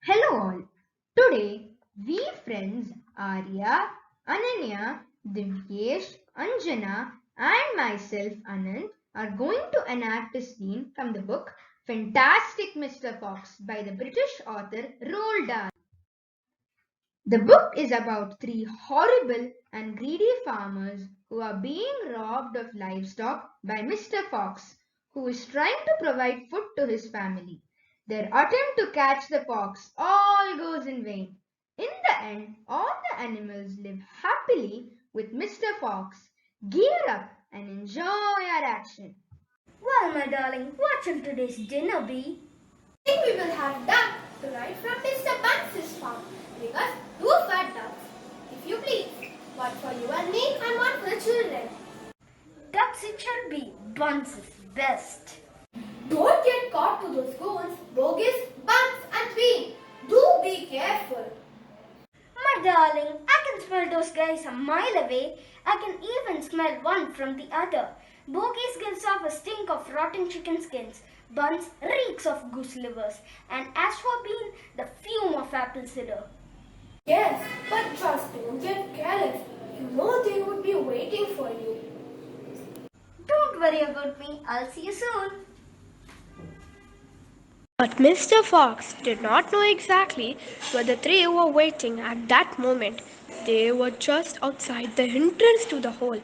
Hello all. Today we friends Arya, Ananya, Divyesh, Anjana and myself Anand are going to enact a scene from the book Fantastic Mr. Fox by the British author Roald Dahl. The book is about three horrible and greedy farmers who are being robbed of livestock by Mr. Fox, who is trying to provide food to his family. Their attempt to catch the fox all goes in vain. In the end, all the animals live happily with Mr. Fox. Gear up and enjoy our action. Well, my darling, what shall today's dinner be? I think we will have duck tonight from Mr. Bunce's farm. Because two fat ducks, if you please. One for you and me and one for the children. Ducks it shall be. Buns is best. Don't get caught to those goons, bogies, buns and bean. Do be careful. My darling, I can smell those guys a mile away. I can even smell one from the other. Bogies gives off a stink of rotten chicken skins. Buns reeks of goose livers. And as for bean, the fume of apple cider. Yes, but just don't get careless. You know they would be waiting for you. Don't worry about me. I'll see you soon. But Mr. Fox did not know exactly where the three were waiting at that moment. They were just outside the entrance to the hole,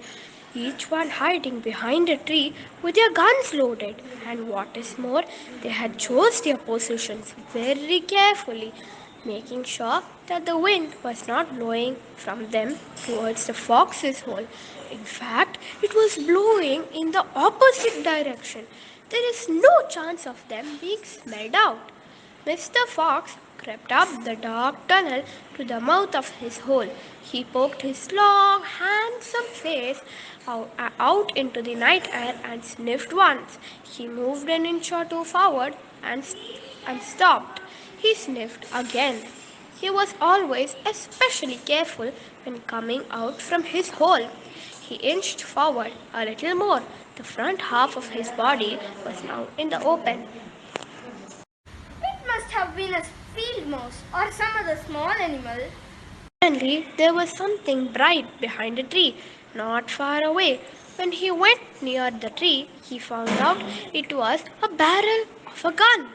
each one hiding behind a tree with their guns loaded. And what is more, they had chose their positions very carefully, making sure that the wind was not blowing from them towards the fox's hole. In fact, it was blowing in the opposite direction. There is no chance of them being smelled out. Mr. Fox crept up the dark tunnel to the mouth of his hole. He poked his long, handsome face out into the night air and sniffed once. He moved an inch or two forward and stopped. He sniffed again. He was always especially careful when coming out from his hole. He inched forward a little more. The front half of his body was now in the open. It must have been a field mouse or some other small animal. Suddenly, there was something bright behind a tree, not far away. When he went near the tree, he found out it was a barrel of a gun.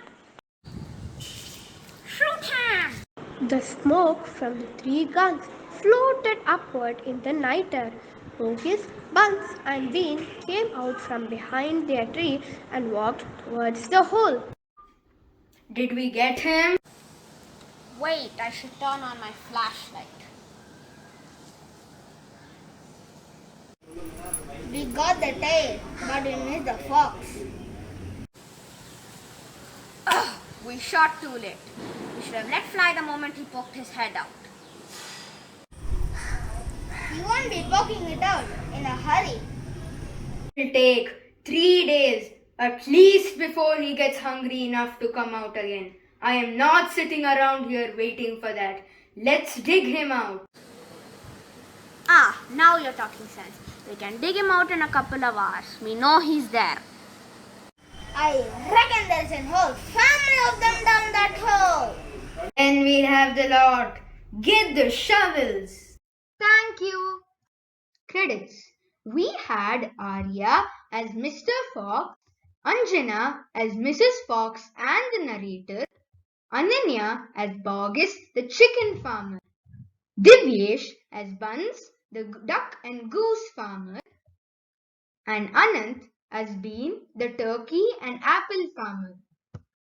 Shoot him! The smoke from the three guns floated upward in the night air. Bogies, Buns, and Bean came out from behind their tree and walked towards the hole. Did we get him? Wait, I should turn on my flashlight. We got the tail, but we missed the fox. Ugh, we shot too late. We should have let fly the moment he poked his head out. He won't be poking it out in a hurry. It'll take 3 days at least before he gets hungry enough to come out again. I am not sitting around here waiting for that. Let's dig him out. Ah, now you're talking sense. We can dig him out in a couple of hours. We know he's there. I reckon there's a whole family of them down that hole. Then we'll have the lot. Get the shovels. Thank you. Credits. We had Arya as Mr. Fox, Anjana as Mrs. Fox and the narrator, Ananya as Bogus the chicken farmer, Divyesh as Buns the duck and goose farmer, and Anant as Bean the turkey and apple farmer.